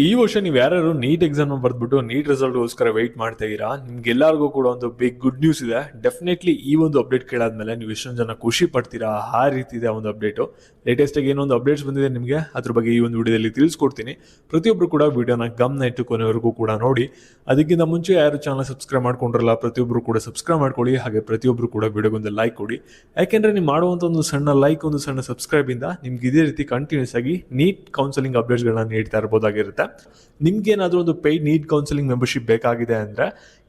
ಈ ವರ್ಷ ನೀವು ಯಾರು ನೀಟ್ ಎಕ್ಸಾಮ್ ಬರ್ದ್ಬಿಟ್ಟು ನೀಟ್ ರಿಸಲ್ಟ್ಗೋಸ್ಕರ ವೆಯ್ಟ್ ಮಾಡ್ತಾ ಇದ್ದೀರಾ, ನಿಮ್ಗೆಲ್ಲರಿಗೂ ಕೂಡ ಒಂದು ಬಿಗ್ ಗುಡ್ ನ್ಯೂಸ್ ಇದೆ. ಡೆಫಿನೆಟ್ಲಿ ಈ ಒಂದು ಅಪ್ಡೇಟ್ ಕೇಳಾದ್ಮೇಲೆ ನೀವು ಎಷ್ಟೊಂದು ಜನ ಖುಷಿ ಪಡ್ತೀರಾ. ಆ ರೀತಿ ಇದೆ ಒಂದು ಅಪ್ಡೇಟು. ಲೇಟೆಸ್ಟಾಗಿ ಏನೊಂದು ಅಪ್ಡೇಟ್ಸ್ ಬಂದಿದೆ ನಿಮಗೆ, ಅದ್ರ ಬಗ್ಗೆ ಈ ಒಂದು ವಿಡಿಯೋದಲ್ಲಿ ತಿಳಿಸ್ಕೊಡ್ತೀನಿ. ಪ್ರತಿಯೊಬ್ಬರು ಕೂಡ ವಿಡಿಯೋನ ಗಮನ ಇಟ್ಟು ಕೊನೆವರೆಗೂ ಕೂಡ ನೋಡಿ. ಅದಕ್ಕಿಂತ ಮುಂಚೆ ಯಾರು ಚಾನಲ್ ಸಬ್ಸ್ಕ್ರೈಬ್ ಮಾಡ್ಕೊಂಡ್ರಲ್ಲ, ಪ್ರತಿಯೊಬ್ಬರು ಕೂಡ ಸಬ್ಸ್ಕ್ರೈಬ್ ಮಾಡ್ಕೊಳ್ಳಿ. ಹಾಗೆ ಪ್ರತಿಯೊಬ್ಬರು ಕೂಡ ವಿಡಿಯೋಗೊಂದು ಲೈಕ್ ಕೊಡಿ. ಯಾಕೆಂದರೆ ನೀವು ಮಾಡುವಂಥ ಒಂದು ಸಣ್ಣ ಲೈಕ್, ಒಂದು ಸಣ್ಣ ಸಬ್ಸ್ಕ್ರೈಬಿಂದ ನಿಮ್ಗೆ ಇದೇ ರೀತಿ ಕಂಟಿನ್ಯೂಸ್ ಆಗಿ ನೀಟ್ ಕೌನ್ಸಲಿಂಗ್ ಅಪ್ಡೇಟ್ಸ್ಗಳನ್ನ ನೀಡ್ತಾ ಇರ್ಬೋದಾಗಿರುತ್ತೆ. ನಿಮ್ಗೇನಾದರೂ ಒಂದು ಪೇಯ್ಡ್ ನೀಟ್ ಕೌನ್ಸಿಲಿಂಗ್ ಮೆಂಬರ್ಶಿಪ್ ಬೇಕಾಗಿದೆ ಅಂದರೆ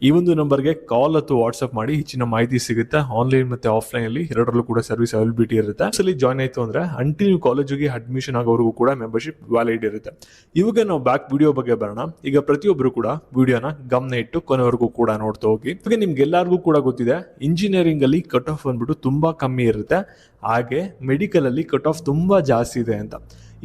ಈ ಒಂದು ನಂಬರ್ಗೆ ಕಾಲ್ ಅಥವಾ ವಾಟ್ಸಪ್ ಮಾಡಿ ಹೆಚ್ಚಿನ ಮಾಹಿತಿ ಸಿಗುತ್ತೆ. ಆನ್ಲೈನ್ ಮತ್ತು ಆಫ್ಲೈನಲ್ಲಿ ಎರಡರಲ್ಲೂ ಕೂಡ ಸರ್ವಿಸ್ ಅವೈಲಬಿಲಿಟಿ ಇರುತ್ತೆ. ಸಲ ಜಾಯ್ನ್ ಆಯಿತು ಅಂದರೆ ಅಂಟಿಲ್ ನೀವು ಕಾಲೇಜಿಗೆ ಅಡ್ಮಿಷನ್ ಆಗೋವರೆಗೂ ಕೂಡ ಮೆಂಬರ್ಶಿಪ್ ವ್ಯಾಲಿಡ್ ಇರುತ್ತೆ. ಇವಾಗ ನಾವು ಬ್ಯಾಕ್ ವಿಡಿಯೋ ಬಗ್ಗೆ ಬರೋಣ. ಈಗ ಪ್ರತಿಯೊಬ್ಬರು ಕೂಡ ವಿಡಿಯೋನ ಗಮನ ಇಟ್ಟು ಕೊನೆವರೆಗೂ ಕೂಡ ನೋಡ್ತಾ ಹೋಗಿ. ಇವಾಗ ನಿಮ್ಗೆಲ್ಲರಿಗೂ ಕೂಡ ಗೊತ್ತಿದೆ, ಇಂಜಿನಿಯರಿಂಗ್ ಅಲ್ಲಿ ಕಟ್ ಆಫ್ ಬಂದ್ಬಿಟ್ಟು ತುಂಬಾ ಕಮ್ಮಿ ಇರುತ್ತೆ. ಹಾಗೆ ಮೆಡಿಕಲ್ ಅಲ್ಲಿ ಕಟ್ ಆಫ್ ತುಂಬಾ ಜಾಸ್ತಿ ಇದೆ ಅಂತ.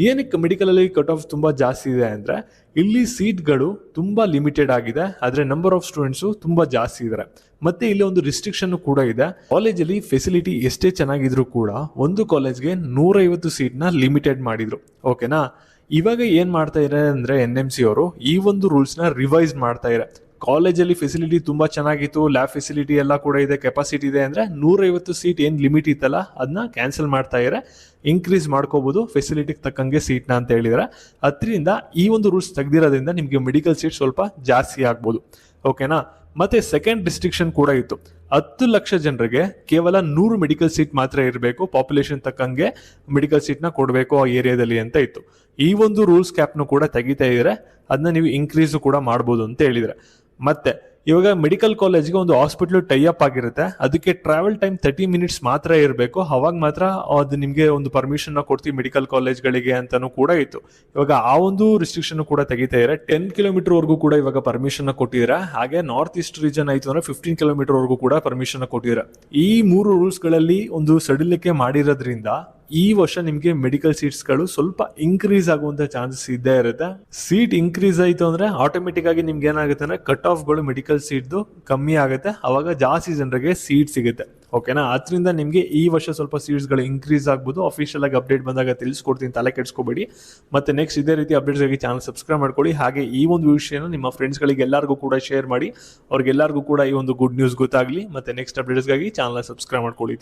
ಏನಕ್ಕೆ ಮೆಡಿಕಲಲ್ಲಿ ಕಟ್ ಆಫ್ ತುಂಬ ಜಾಸ್ತಿ ಇದೆ ಅಂದರೆ ಇಲ್ಲಿ ಸೀಟ್ಗಳು ತುಂಬ ಲಿಮಿಟೆಡ್ ಆಗಿದೆ, ಆದರೆ ನಂಬರ್ ಆಫ್ ಸ್ಟೂಡೆಂಟ್ಸು ತುಂಬ ಜಾಸ್ತಿ ಇದ್ದಾರೆ. ಮತ್ತೆ ಇಲ್ಲಿ ಒಂದು ರಿಸ್ಟ್ರಿಕ್ಷನ್ ಕೂಡ ಇದೆ. ಕಾಲೇಜಲ್ಲಿ ಫೆಸಿಲಿಟಿ ಎಷ್ಟೇ ಚೆನ್ನಾಗಿದ್ರು ಕೂಡ ಒಂದು ಕಾಲೇಜ್ಗೆ 150 ಸೀಟ್ನ ಲಿಮಿಟೆಡ್ ಮಾಡಿದ್ರು. ಓಕೆನಾ? ಇವಾಗ ಏನು ಮಾಡ್ತಾ ಇದ್ದಾರೆ ಅಂದರೆ NMC ಅವರು ಈ ಒಂದು ರೂಲ್ಸ್ನ ರಿವೈಸ್ ಮಾಡ್ತಾ ಇದ್ದಾರೆ. ಕಾಲೇಜಲ್ಲಿ ಫೆಸಿಲಿಟಿ ತುಂಬ ಚೆನ್ನಾಗಿತ್ತು, ಲ್ಯಾಬ್ ಫೆಸಿಲಿಟಿ ಎಲ್ಲ ಕೂಡ ಇದೆ, ಕೆಪಾಸಿಟಿ ಇದೆ ಅಂದರೆ 150 ಸೀಟ್ ಏನು ಲಿಮಿಟ್ ಇತ್ತಲ್ಲ ಅದನ್ನ ಕ್ಯಾನ್ಸಲ್ ಮಾಡ್ತಾ ಇದ್ದಾರೆ. ಇನ್ಕ್ರೀಸ್ ಮಾಡ್ಕೋಬೋದು ಫೆಸಿಲಿಟಿಗೆ ತಕ್ಕಂಗೆ ಸೀಟ್ನ ಅಂತ ಹೇಳಿದ್ದಾರೆ. ಅದರಿಂದ ಈ ಒಂದು ರೂಲ್ಸ್ ತೆಗೆದಿರೋದ್ರಿಂದ ನಿಮಗೆ ಮೆಡಿಕಲ್ ಸೀಟ್ ಸ್ವಲ್ಪ ಜಾಸ್ತಿ ಆಗ್ಬೋದು. ಓಕೆನಾ? ಮತ್ತೆ ಸೆಕೆಂಡ್ ರಿಸ್ಟ್ರಿಕ್ಷನ್ ಕೂಡ ಇತ್ತು. 10 ಲಕ್ಷ ಜನರಿಗೆ ಕೇವಲ 100 ಮೆಡಿಕಲ್ ಸೀಟ್ ಮಾತ್ರ ಇರಬೇಕು, ಪಾಪ್ಯುಲೇಷನ್ ತಕ್ಕಂಗೆ ಮೆಡಿಕಲ್ ಸೀಟ್ನ ಕೊಡಬೇಕು ಆ ಏರಿಯಾದಲ್ಲಿ ಅಂತ ಇತ್ತು. ಈ ಒಂದು ರೂಲ್ಸ್ ಕ್ಯಾಪ್ನು ಕೂಡ ತೆಗಿತಾ ಇದ್ದಾರೆ. ಅದನ್ನ ನೀವು ಇನ್ಕ್ರೀಸು ಕೂಡ ಮಾಡ್ಬೋದು ಅಂತ ಹೇಳಿದರೆ. ಮತ್ತೆ ಇವಾಗ ಮೆಡಿಕಲ್ ಕಾಲೇಜ್ಗೆ ಒಂದು ಹಾಸ್ಪಿಟ್ಲು ಟೈಅಪ್ ಆಗಿರುತ್ತೆ. ಅದಕ್ಕೆ ಟ್ರಾವೆಲ್ ಟೈಮ್ 30 ಮಿನಿಟ್ಸ್ ಮಾತ್ರ ಇರಬೇಕು. ಅವಾಗ ಮಾತ್ರ ಅದು ನಿಮಗೆ ಒಂದು ಪರ್ಮಿಷನ್ನ ಕೊಡ್ತೀವಿ ಮೆಡಿಕಲ್ ಕಾಲೇಜ್ಗಳಿಗೆ ಅಂತಲೂ ಕೂಡ ಇತ್ತು. ಇವಾಗ ಆ ಒಂದು ರಿಸ್ಟ್ರಿಕ್ಷನ್ ಕೂಡ ತೆಗಿತಾ ಇದ್ದಾರೆ. 10 ಕಿಲೋಮೀಟರ್ವರೆಗೂ ಕೂಡ ಇವಾಗ ಪರ್ಮಿಷನ್ನ ಕೊಟ್ಟಿದ್ದಾರೆ. ಹಾಗೆ ನಾರ್ತ್ ಈಸ್ಟ್ ರೀಜನ್ ಆಯಿತು ಅಂದರೆ 15 ಕಿಲೋಮೀಟರ್ವರೆಗೂ ಕೂಡ ಪರ್ಮಿಷನ್ನ ಕೊಟ್ಟಿದ್ದಾರೆ. ಈ 3 ರೂಲ್ಸ್ಗಳಲ್ಲಿ ಒಂದು ಸಡಿಲಿಕೆ ಮಾಡಿರೋದ್ರಿಂದ ಈ ವರ್ಷ ನಿಮಗೆ ಮೆಡಿಕಲ್ ಸೀಟ್ಸ್ಗಳು ಸ್ವಲ್ಪ ಇನ್ಕ್ರೀಸ್ ಆಗುವಂತ ಚಾನ್ಸಸ್ ಇದ್ದೇ ಇರುತ್ತೆ. ಸೀಟ್ ಇನ್ಕ್ರೀಸ್ ಆಯಿತು ಅಂದರೆ ಆಟೋಮೆಟಿಕ್ ಆಗಿ ನಿಮ್ಗೆ ಏನಾಗುತ್ತೆ ಅಂದರೆ ಕಟ್ ಆಫ್ಗಳು ಮೆಡಿಕಲ್ ಸೀಟ್ದು ಕಮ್ಮಿ ಆಗುತ್ತೆ. ಅವಾಗ ಜಾಸ್ತಿ ಜನರಿಗೆ ಸೀಟ್ ಸಿಗುತ್ತೆ. ಓಕೆನಾ? ಅದರಿಂದ ನಿಮಗೆ ಈ ವರ್ಷ ಸ್ವಲ್ಪ ಸೀಟ್ಸ್ಗಳು ಇನ್ಕ್ರೀಸ್ ಆಗ್ಬೋದು. ಅಫಿಷಿಯಲ್ ಆಗಿ ಅಪ್ಡೇಟ್ ಬಂದಾಗ ತಿಳಿಸ್ಕೊಡ್ತೀನಿ, ತಲೆ ಕೆಡಿಸ್ಕೋಬೇಡಿ. ಮತ್ತೆ ನೆಕ್ಸ್ಟ್ ಇದೇ ರೀತಿ ಅಪ್ಡೇಟ್ಸ್ಗಾಗಿ ಚಾನಲ್ ಸಬ್ಸ್ಕ್ರೈಬ್ ಮಾಡ್ಕೊಳ್ಳಿ. ಹಾಗೆ ಈ ಒಂದು ವಿಷಯನ ನಿಮ್ಮ ಫ್ರೆಂಡ್ಸ್ಗಳಿಗೆ ಎಲ್ಲರಿಗೂ ಕೂಡ ಶೇರ್ ಮಾಡಿ. ಅವ್ರಿಗೆಲ್ಲರಿಗೂ ಕೂಡ ಈ ಒಂದು ಗುಡ್ ನ್ಯೂಸ್ ಗೊತ್ತಾಗಲಿ. ಮತ್ತೆ ನೆಕ್ಸ್ಟ್ ಅಪ್ಡೇಟ್ಸ್ಗಾಗಿ ಚಾನಲ್ ಸಬ್ಸ್ಕ್ರೈಬ್ ಮಾಡ್ಕೊಳ್ಳಿ.